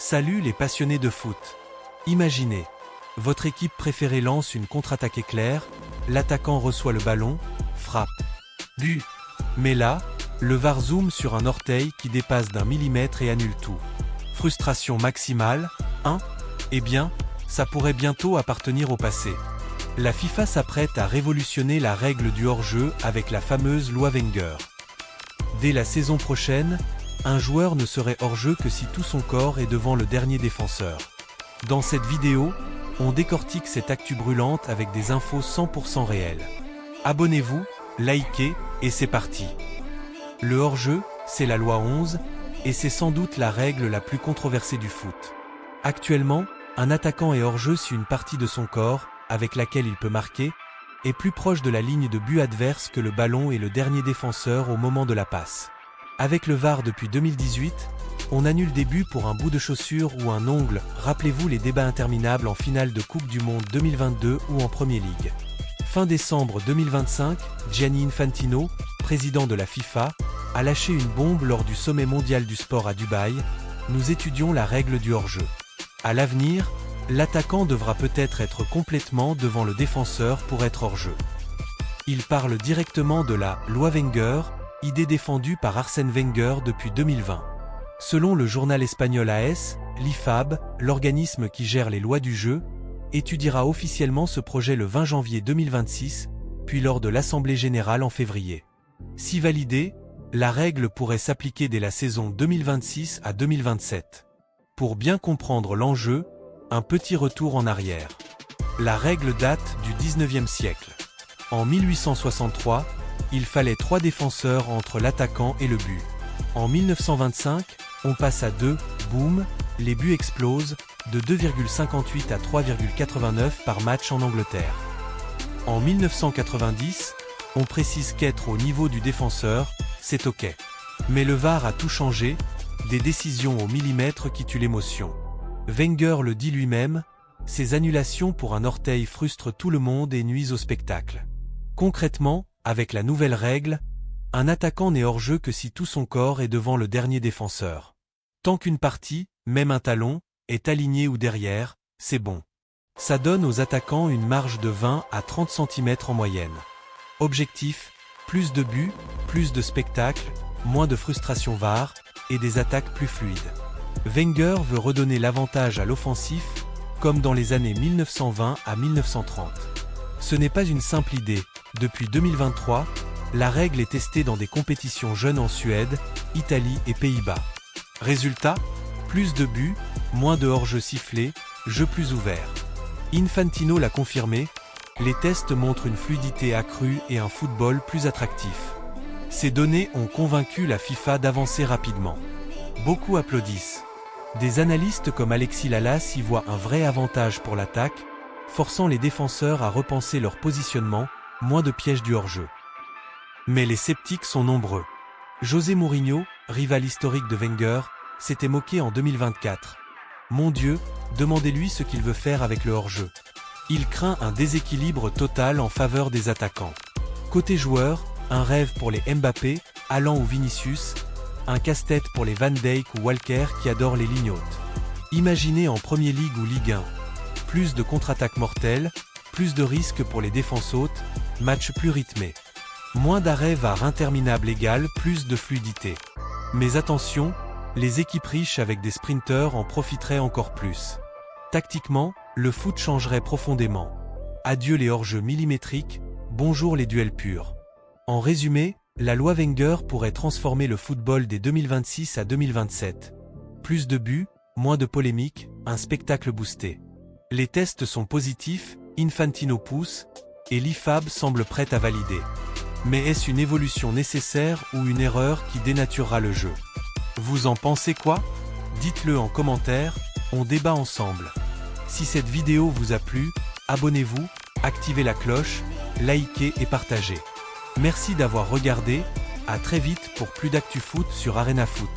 Salut les passionnés de foot. Imaginez, votre équipe préférée lance une contre-attaque éclair, l'attaquant reçoit le ballon, frappe. But. Mais là, le VAR zoome sur un orteil qui dépasse d'1 millimètre et annule tout. Frustration maximale, hein? Eh bien, ça pourrait bientôt appartenir au passé. La FIFA s'apprête à révolutionner la règle du hors-jeu avec la fameuse loi Wenger. Dès la saison prochaine, un joueur ne serait hors-jeu que si tout son corps est devant le dernier défenseur. Dans cette vidéo, on décortique cette actu brûlante avec des infos 100% réelles. Abonnez-vous, likez, et c'est parti. Le hors-jeu, c'est la loi 11, et c'est sans doute la règle la plus controversée du foot. Actuellement, un attaquant est hors-jeu si une partie de son corps, avec laquelle il peut marquer, est plus proche de la ligne de but adverse que le ballon et le dernier défenseur au moment de la passe. Avec le VAR depuis 2018, on annule des buts pour un bout de chaussure ou un ongle. Rappelez-vous les débats interminables en finale de Coupe du Monde 2022 ou en Premier League. Fin décembre 2025, Gianni Infantino, président de la FIFA, a lâché une bombe lors du sommet mondial du sport à Dubaï. Nous étudions la règle du hors-jeu. À l'avenir, l'attaquant devra peut-être être complètement devant le défenseur pour être hors-jeu. Il parle directement de la loi Wenger, idée défendue par Arsène Wenger depuis 2020. Selon le journal espagnol AS, l'IFAB, l'organisme qui gère les lois du jeu, étudiera officiellement ce projet le 20 janvier 2026, puis lors de l'Assemblée générale en février. Si validée, la règle pourrait s'appliquer dès la saison 2026 à 2027. Pour bien comprendre l'enjeu, un petit retour en arrière. La règle date du 19e siècle. En 1863, il fallait 3 défenseurs entre l'attaquant et le but. En 1925, on passe à 2, boum, les buts explosent, de 2,58 à 3,89 par match en Angleterre. En 1990, on précise qu'être au niveau du défenseur, c'est ok. Mais le VAR a tout changé, des décisions au millimètre qui tuent l'émotion. Wenger le dit lui-même, ces annulations pour un orteil frustrent tout le monde et nuisent au spectacle. Concrètement, avec la nouvelle règle, un attaquant n'est hors-jeu que si tout son corps est devant le dernier défenseur. Tant qu'une partie, même un talon, est aligné ou derrière, c'est bon. Ça donne aux attaquants une marge de 20 à 30 cm en moyenne. Objectif, plus de buts, plus de spectacle, moins de frustration VAR, et des attaques plus fluides. Wenger veut redonner l'avantage à l'offensif, comme dans les années 1920 à 1930. Ce n'est pas une simple idée. Depuis 2023, la règle est testée dans des compétitions jeunes en Suède, Italie et Pays-Bas. Résultat, plus de buts, moins de hors-jeu sifflés, jeu plus ouvert. Infantino l'a confirmé, les tests montrent une fluidité accrue et un football plus attractif. Ces données ont convaincu la FIFA d'avancer rapidement. Beaucoup applaudissent. Des analystes comme Alexis Lalas y voient un vrai avantage pour l'attaque, forçant les défenseurs à repenser leur positionnement, moins de pièges du hors-jeu. Mais les sceptiques sont nombreux. José Mourinho, rival historique de Wenger, s'était moqué en 2024. Mon Dieu, demandez-lui ce qu'il veut faire avec le hors-jeu. Il craint un déséquilibre total en faveur des attaquants. Côté joueur, un rêve pour les Mbappé, Haaland ou Vinicius, un casse-tête pour les Van Dijk ou Walker qui adorent les lignes hautes. Imaginez en Premier League ou Ligue 1. Plus de contre-attaques mortelles, plus de risques pour les défenses hautes, match plus rythmé. Moins d'arrêts VAR interminables égale plus de fluidité. Mais attention, les équipes riches avec des sprinteurs en profiteraient encore plus. Tactiquement, le foot changerait profondément. Adieu les hors-jeux millimétriques, bonjour les duels purs. En résumé, la loi Wenger pourrait transformer le football dès 2026 à 2027. Plus de buts, moins de polémiques, un spectacle boosté. Les tests sont positifs, Infantino pousse, et l'IFAB semble prête à valider. Mais est-ce une évolution nécessaire ou une erreur qui dénaturera le jeu? Vous en pensez quoi? Dites-le en commentaire, on débat ensemble. Si cette vidéo vous a plu, abonnez-vous, activez la cloche, likez et partagez. Merci d'avoir regardé, à très vite pour plus d'actu foot sur Arena Foot.